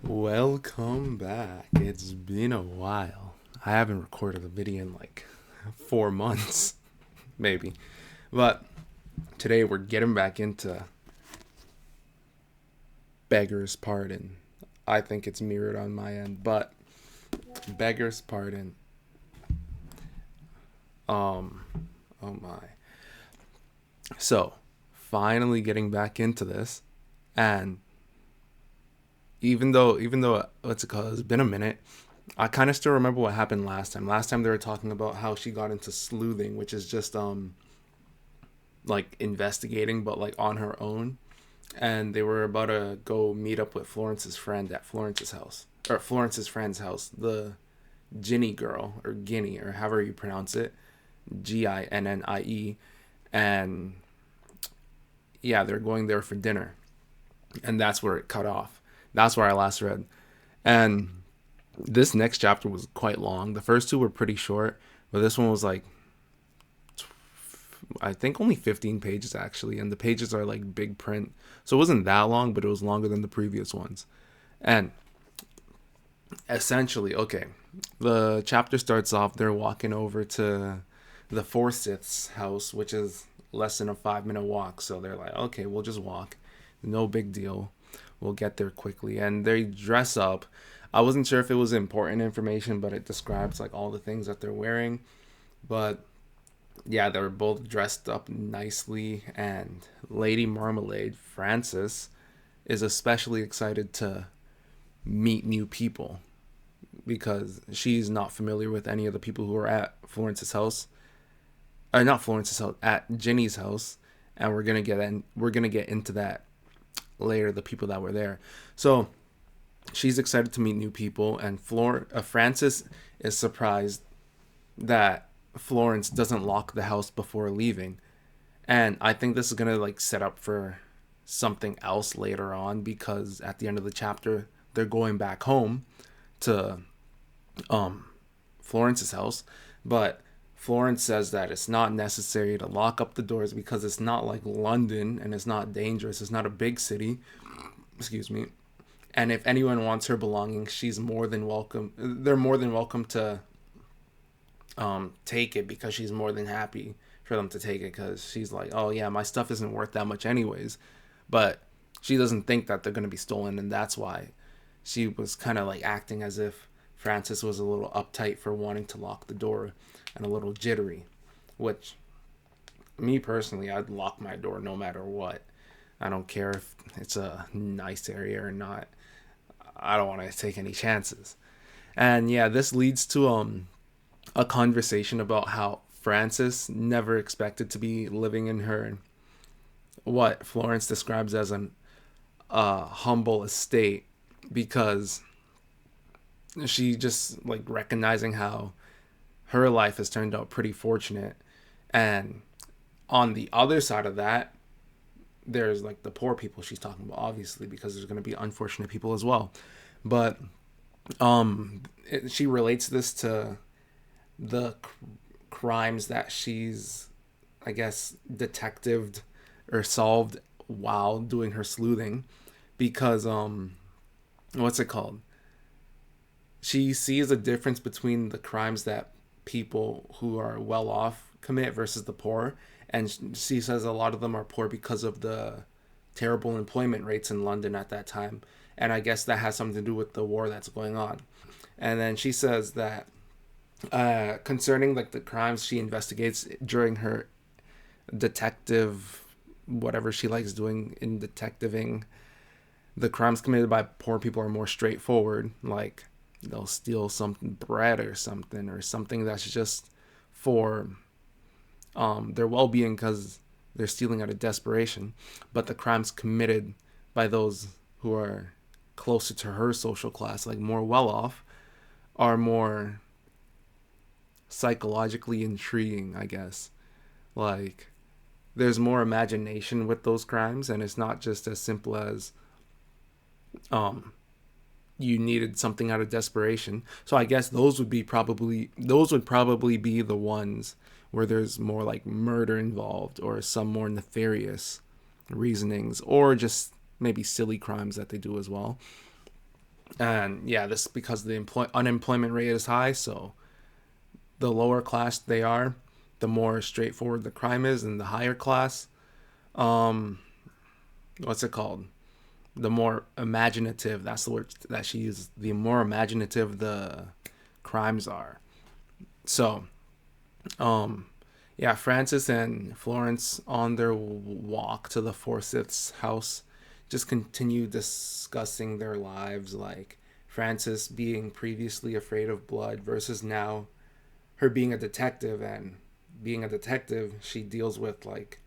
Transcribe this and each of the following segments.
Welcome back. It's been a while. I haven't recorded a video in like 4 months, maybe. But today we're getting back into Beggar's Pardon. I think it's mirrored on my end, but Beggar's Pardon. Um, oh my. So, finally getting back into this, and even though what's it called? It's been a minute. I kind of still remember what happened last time. Last time they were talking about how she got into sleuthing, which is just like investigating, but like on her own. And they were about to go meet up with Florence's friend at Florence's house, or Florence's friend's house, the Ginny girl or Guinea or however you pronounce it, Ginnie, and yeah, they're going there for dinner, and that's where it cut off. That's where I last read, and this next chapter was quite long. The first two were pretty short, but this one was like I think only 15 pages actually, and the pages are like big print. So it wasn't that long, but it was longer than the previous ones. And essentially, okay, the chapter starts off, they're walking over to the Forsyth's house, which is less than a 5-minute walk. So they're like, okay, we'll just walk. No big deal. We'll get there quickly. And they dress up. I wasn't sure if it was important information, but it describes like all the things that they're wearing. But yeah, they were both dressed up nicely, and Lady Marmalade, Frances, is especially excited to meet new people because she's not familiar with any of the people who are at Florence's house. Not Florence's house, at Ginny's house, and we're gonna get into that later. The people that were there, so she's excited to meet new people, and Frances is surprised that Florence doesn't lock the house before leaving. And I think this is going to like set up for something else later on, because at the end of the chapter they're going back home to um Florence's house, but Florence says that it's not necessary to lock up the doors because it's not like London and it's not dangerous. It's not a big city. Excuse me. And if anyone wants her belongings, she's more than welcome. They're more than welcome to take it, because she's more than happy for them to take it, because she's like, oh yeah, my stuff isn't worth that much anyways. But she doesn't think that they're going to be stolen, and that's why she was kind of like acting as if Frances was a little uptight for wanting to lock the door and a little jittery, which me personally, I'd lock my door no matter what. I don't care if it's a nice area or not. I don't want to take any chances. And yeah, this leads to a conversation about how Frances never expected to be living in her what Florence describes as an humble estate, because she just like recognizing how her life has turned out pretty fortunate. And on the other side of that, there's like the poor people she's talking about, obviously, because there's going to be unfortunate people as well. But she relates this to the crimes that she's, I guess, detectived or solved while doing her sleuthing, because what's it called? She sees a difference between the crimes that people who are well off commit versus the poor, and she says a lot of them are poor because of the terrible employment rates in London at that time, and I guess that has something to do with the war that's going on. And then she says that concerning like the crimes she investigates during her detective, whatever she likes doing in detectiving, the crimes committed by poor people are more straightforward. Like they'll steal some bread or something that's just for their well-being, because they're stealing out of desperation. But the crimes committed by those who are closer to her social class, like more well off, are more psychologically intriguing, I guess. Like there's more imagination with those crimes, and it's not just as simple as um you needed something out of desperation. So I guess those would probably be the ones where there's more like murder involved, or some more nefarious reasonings, or just maybe silly crimes that they do as well. And yeah, this because the unemployment rate is high, so the lower class they are, the more straightforward the crime is, and the higher class, um, what's it called? The more imaginative, that's the word that she uses. The more imaginative the crimes are. So, um, yeah, Francis and Florence on their walk to the Forsyths' house just continue discussing their lives, like Francis being previously afraid of blood versus now her being a detective. And being a detective, she deals with like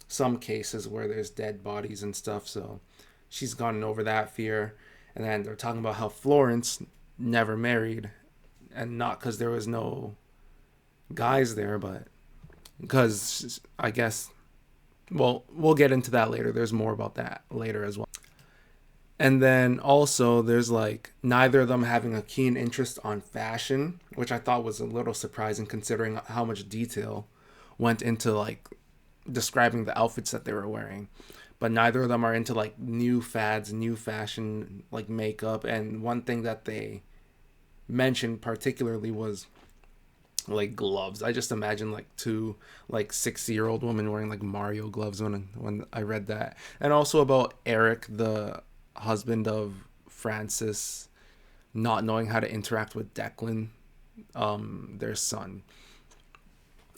some cases where there's dead bodies and stuff, so she's gotten over that fear. And then they're talking about how Florence never married, and not because there was no guys there, but because I guess, well, we'll get into that later. There's more about that later as well. And then also there's like neither of them having a keen interest on fashion, which I thought was a little surprising considering how much detail went into like describing the outfits that they were wearing. But neither of them are into like new fads, new fashion, like makeup. And one thing that they mentioned particularly was like gloves. I just imagine like two like 60-year-old women wearing like Mario gloves when I read that. And also about Eric, the husband of Francis, not knowing how to interact with Declan, their son.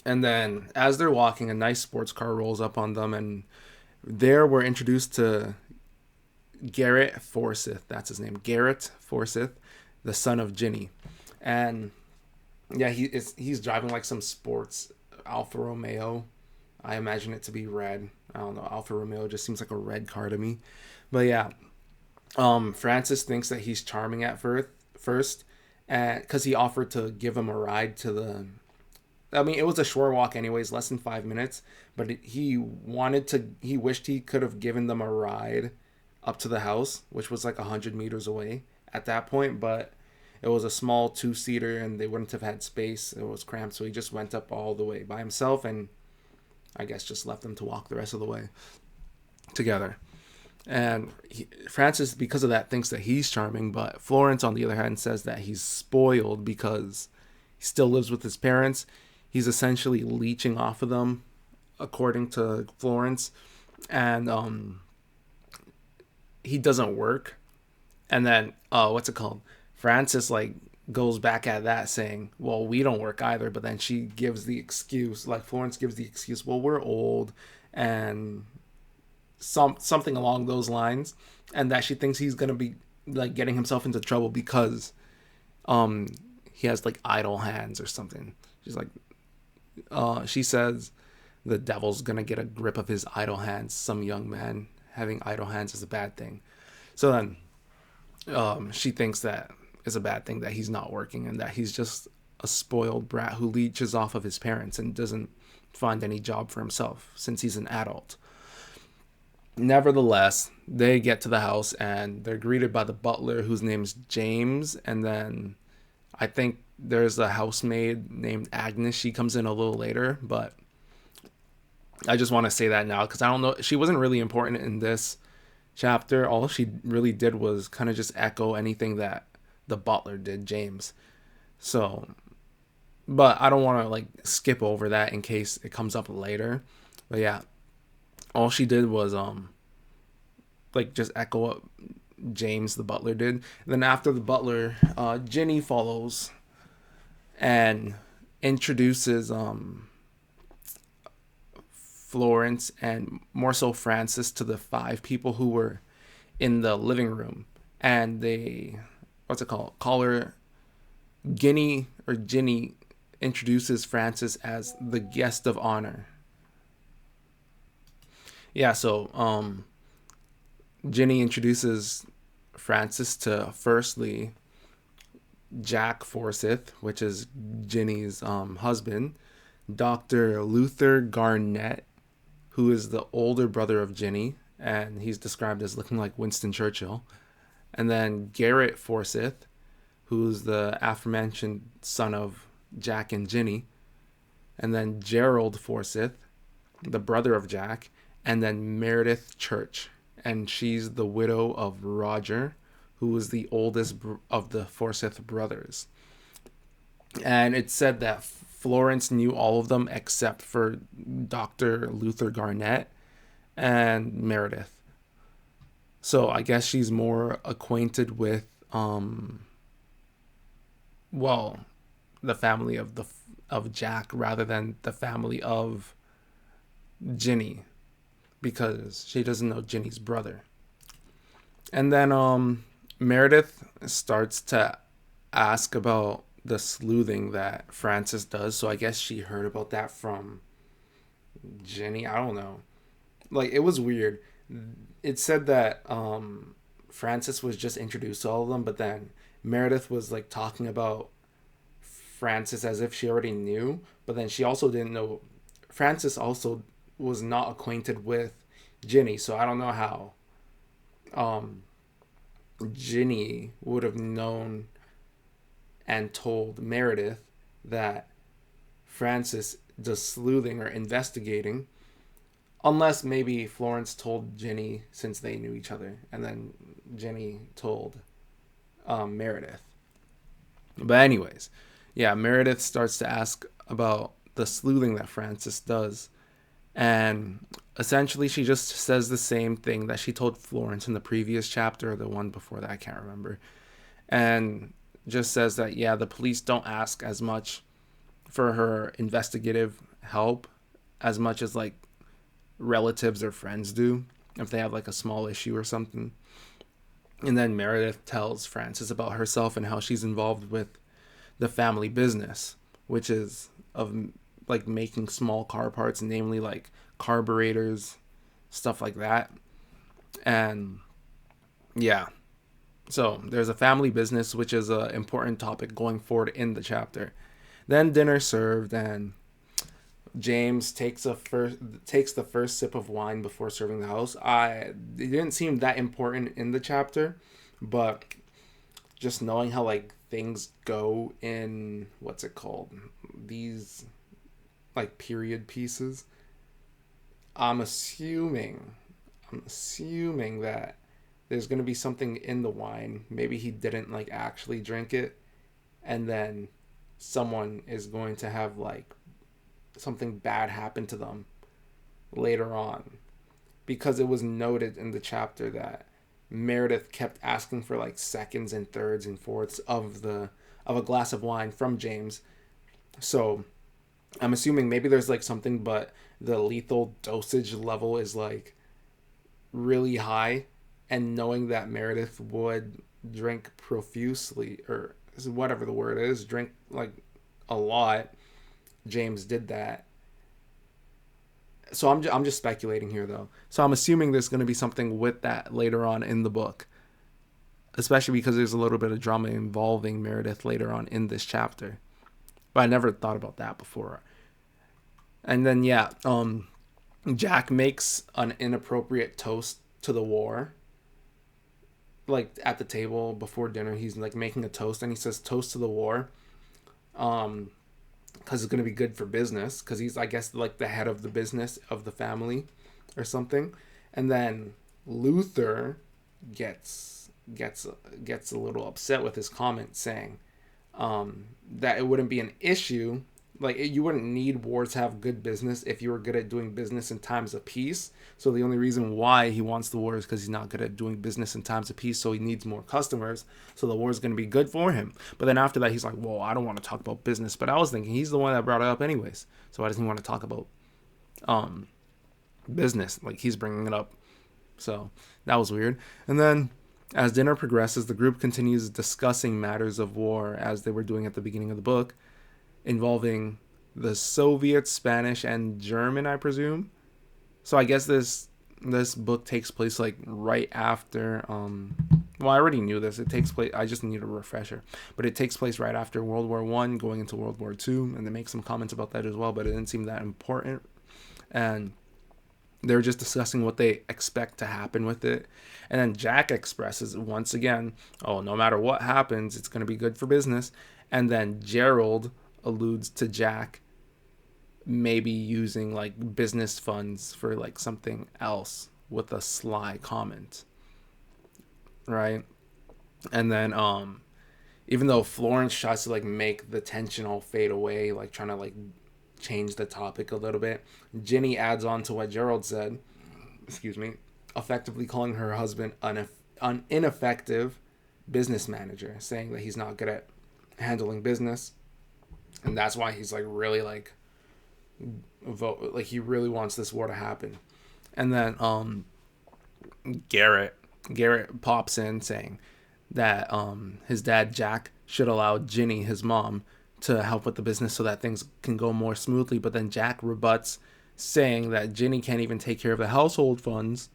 And then as they're walking, a nice sports car rolls up on them, and there we're introduced to Garrett Forsyth. That's his name, Garrett Forsyth, the son of Ginny. And yeah, he's driving like some sports Alfa Romeo. I imagine it to be red. I don't know. Alfa Romeo just seems like a red car to me. But yeah, Francis thinks that he's charming at first, and because he offered to give him a ride to the. I mean, it was a short walk, anyways, less than 5 minutes. But he wanted to. He wished he could have given them a ride up to the house, which was like 100 meters away at that point. But it was a small two-seater, and they wouldn't have had space. It was cramped, so he just went up all the way by himself, and I guess just left them to walk the rest of the way together. And Francis, because of that, thinks that he's charming, but Florence, on the other hand, says that he's spoiled because he still lives with his parents. He's essentially leeching off of them, according to Florence, and he doesn't work. And then, what's it called? Francis like goes back at that, saying, "Well, we don't work either." But then she gives the excuse, like Florence gives the excuse, "Well, we're old," and something along those lines, and that she thinks he's gonna be like getting himself into trouble because um he has like idle hands or something. She's like, she says the devil's gonna get a grip of his idle hands. Some young man having idle hands is a bad thing. So then she thinks that is a bad thing, that he's not working and that he's just a spoiled brat who leeches off of his parents and doesn't find any job for himself since he's an adult. Nevertheless, they get to the house and they're greeted by the butler, whose name's James. And then I think there's a housemaid named Agnes. She comes in a little later, but I just want to say that now because I don't know. She wasn't really important in this chapter. All she really did was kind of just echo anything that the butler did, James. So, but I don't want to like skip over that in case it comes up later. But yeah, all she did was like just echo what James the butler did. And then after the butler, Ginny follows and introduces Florence and more so Francis to the five people who were in the living room. And they, what's it called? Call her Ginny, or Ginny introduces Francis as the guest of honor. Yeah, so Ginny introduces Francis to firstly Jack Forsyth, which is Ginny's husband, Dr. Luther Garnett, who is the older brother of Ginny, and he's described as looking like Winston Churchill, and then Garrett Forsyth, who's the aforementioned son of Jack and Ginny, and then Gerald Forsyth, the brother of Jack, and then Meredith Church, and she's the widow of Roger, who was the oldest of the Forsyth brothers. And it said that Florence knew all of them except for Dr. Luther Garnett and Meredith. So I guess she's more acquainted with, well, the family of Jack rather than the family of Ginny, because she doesn't know Ginny's brother. And then Meredith starts to ask about the sleuthing that Frances does. So I guess she heard about that from Ginny. I don't know. Like, it was weird. It said that Frances was just introduced to all of them, but then Meredith was like talking about Frances as if she already knew, but then she also didn't know. Frances also was not acquainted with Ginny, so I don't know how Ginny would have known and told Meredith that Frances does sleuthing or investigating, unless maybe Florence told Ginny since they knew each other, and then Ginny told Meredith. But anyways, yeah, Meredith starts to ask about the sleuthing that Frances does, and essentially she just says the same thing that she told Florence in the previous chapter, or the one before that, I can't remember, and just says that, yeah, the police don't ask as much for her investigative help as much as like relatives or friends do if they have like a small issue or something. And then Meredith tells Frances about herself and how she's involved with the family business, which is of like making small car parts, namely like carburetors, stuff like that. And yeah, so there's a family business, which is an important topic going forward in the chapter. Then dinner served, and James takes the first sip of wine before serving the host. It didn't seem that important in the chapter, but just knowing how like things go in, what's it called, these like period pieces, I'm assuming that there's going to be something in the wine. Maybe he didn't like actually drink it, and then someone is going to have like something bad happen to them later on, because it was noted in the chapter that Meredith kept asking for like seconds and thirds and fourths of a glass of wine from James. So I'm assuming maybe there's like something, but the lethal dosage level is like really high, and knowing that Meredith would drink profusely, or whatever the word is, drink like a lot, James did that. So I'm just speculating here though. So I'm assuming there's going to be something with that later on in the book, especially because there's a little bit of drama involving Meredith later on in this chapter. But I never thought about that before. And then yeah, Jack makes an inappropriate toast to the war. Like at the table before dinner, he's like making a toast, and he says toast to the war. Because it's going to be good for business, because he's, I guess, like the head of the business of the family or something. And then Luther gets a little upset with his comment, saying that it wouldn't be an issue, like you wouldn't need wars to have good business if you were good at doing business in times of peace. So the only reason why he wants the war is because he's not good at doing business in times of peace, so he needs more customers, so the war is going to be good for him. But then after that, he's like, well, I don't want to talk about business. But I was thinking he's the one that brought it up anyways, so why doesn't he want to talk about business? Like, he's bringing it up. So that was weird. And then as dinner progresses, the group continues discussing matters of war, as they were doing at the beginning of the book, involving the Soviet, Spanish, and German, I presume. So I guess this book takes place like right after well, I already knew this. It takes place, I just need a refresher. But it takes place right after World War One, going into World War Two, and they make some comments about that as well, but it didn't seem that important. And they're just discussing what they expect to happen with it. And then Jack expresses once again, oh, no matter what happens, it's going to be good for business. And then Gerald alludes to Jack maybe using like business funds for like something else with a sly comment, right? And then even though Florence tries to like make the tension all fade away, like trying to like change the topic a little bit, Ginny adds on to what Gerald said, excuse me, effectively calling her husband an ineffective business manager, saying that he's not good at handling business, and that's why he's like really like he really wants this war to happen. And then Garrett Garrett pops in saying that his dad Jack should allow Ginny, his mom, to help with the business so that things can go more smoothly. But then Jack rebuts, saying that Ginny can't even take care of the household funds,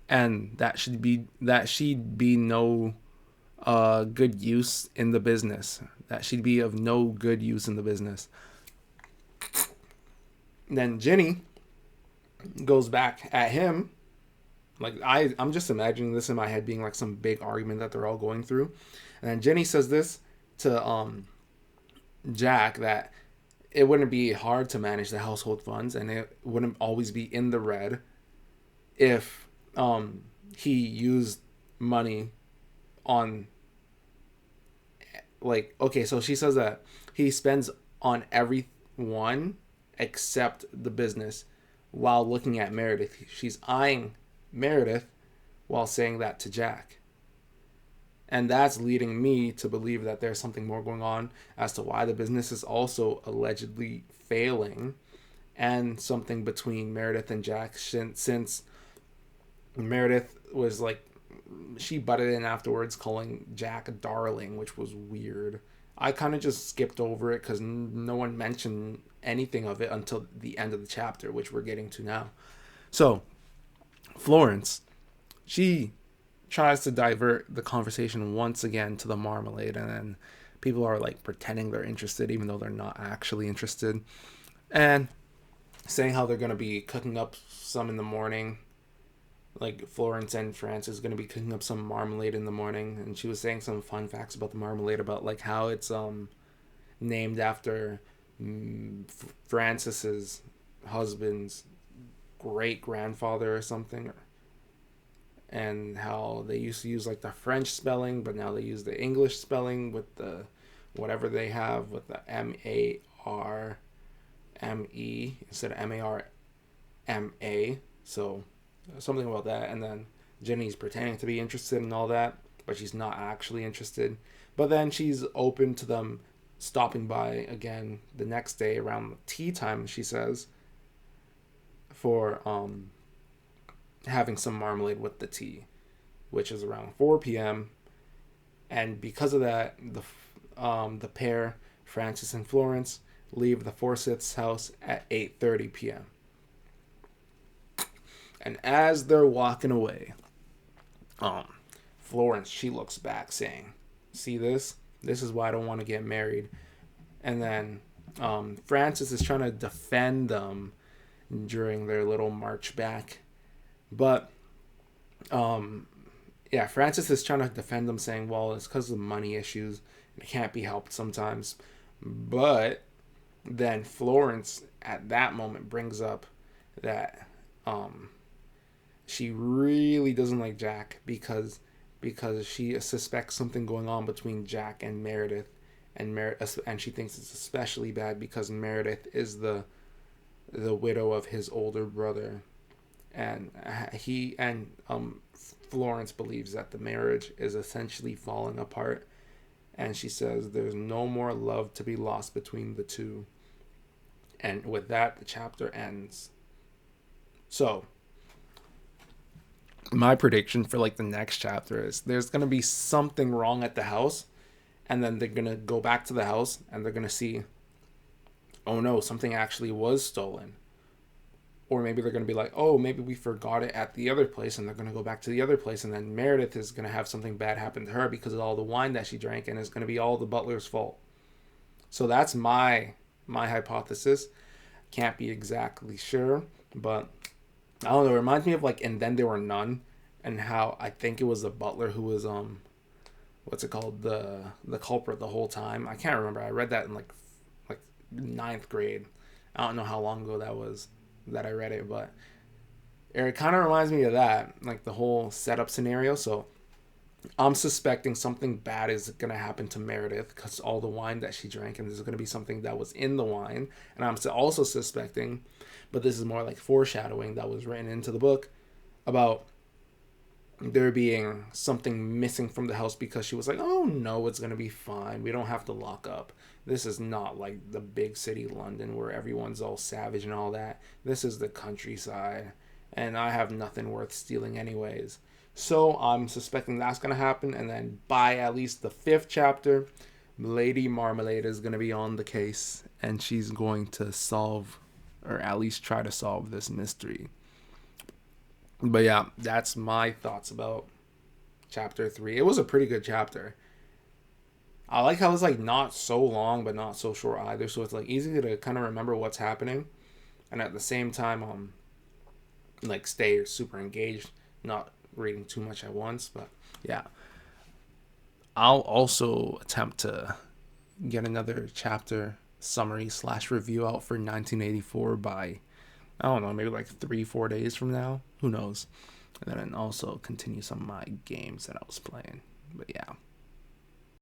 and that she'd be no good use in the business. That she'd be of no good use in the business. Then Ginny goes back at him. Like I'm just imagining this in my head being like some big argument that they're all going through. And then Jenny says this to Jack, that it wouldn't be hard to manage the household funds and it wouldn't always be in the red if he used money on, like, okay, so she says that he spends on everyone except the business while looking at Meredith. She's eyeing Meredith while saying that to Jack. And that's leading me to believe that there's something more going on as to why the business is also allegedly failing, and something between Meredith and Jack, since Meredith was like, she butted in afterwards calling Jack a darling, which was weird. I kind of just skipped over it because no one mentioned anything of it until the end of the chapter, which we're getting to now. So Florence, she tries to divert the conversation once again to the marmalade, and then people are like pretending they're interested even though they're not actually interested, and saying how they're going to be cooking up some in the morning. Like Florence and Frances is going to be cooking up some marmalade in the morning, and she was saying some fun facts about the marmalade, about like how it's named after Frances's husband's great grandfather or something, and how they used to use like the French spelling, but now they use the English spelling with the whatever they have with the Marme instead of Marma. So something about that. And then Jenny's pretending to be interested in all that, but she's not actually interested. But then she's open to them stopping by again the next day around tea time, she says, for having some marmalade with the tea, which is around 4 p.m. And because of that, the pair, Frances and Florence, leave the Forsyths' house at 8:30 p.m. And as they're walking away, Florence, she looks back saying, "See this? This is why I don't want to get married." And then Frances is trying to defend them during their little march back. But Frances is trying to defend them, saying, well, it's because of money issues. It can't be helped sometimes. But then Florence at that moment brings up that she really doesn't like Jack because she suspects something going on between Jack and Meredith, and she thinks it's especially bad because Meredith is the widow of his older brother, and Florence believes that the marriage is essentially falling apart, and she says there's no more love to be lost between the two. And with that, the chapter ends. So my prediction for like the next chapter is there's going to be something wrong at the house, and then they're going to go back to the house and they're going to see, oh no, something actually was stolen. Or maybe they're going to be like, oh, maybe we forgot it at the other place, and they're going to go back to the other place, and then Meredith is going to have something bad happen to her because of all the wine that she drank, and it's going to be all the butler's fault. So that's my hypothesis. Can't be exactly sure, but I don't know. It reminds me of like And Then There Were None, and how I think it was the butler who was what's it called, the culprit the whole time. I can't remember. I read that in like ninth grade. I don't know how long ago that was that I read it, but it kind of reminds me of that, like the whole setup scenario. So I'm suspecting something bad is going to happen to Meredith because all the wine that she drank, and there's going to be something that was in the wine. And I'm also suspecting, but this is more like foreshadowing that was written into the book, about there being something missing from the house because she was like, oh no, it's going to be fine. We don't have to lock up. This is not like the big city London where everyone's all savage and all that. This is the countryside, and I have nothing worth stealing anyways. So I'm suspecting that's going to happen, and then by at least the fifth chapter, Lady Marmalade is going to be on the case, and she's going to solve, or at least try to solve, this mystery. But yeah, that's my thoughts about chapter 3. It was a pretty good chapter. I like how it's like not so long but not so short either, so it's like easy to kind of remember what's happening, and at the same time like stay super engaged, not reading too much at once. But yeah, I'll also attempt to get another chapter summary slash review out for 1984 by, I don't know, maybe like 3-4 days from now. Who knows? And then also continue some of my games that I was playing. But yeah.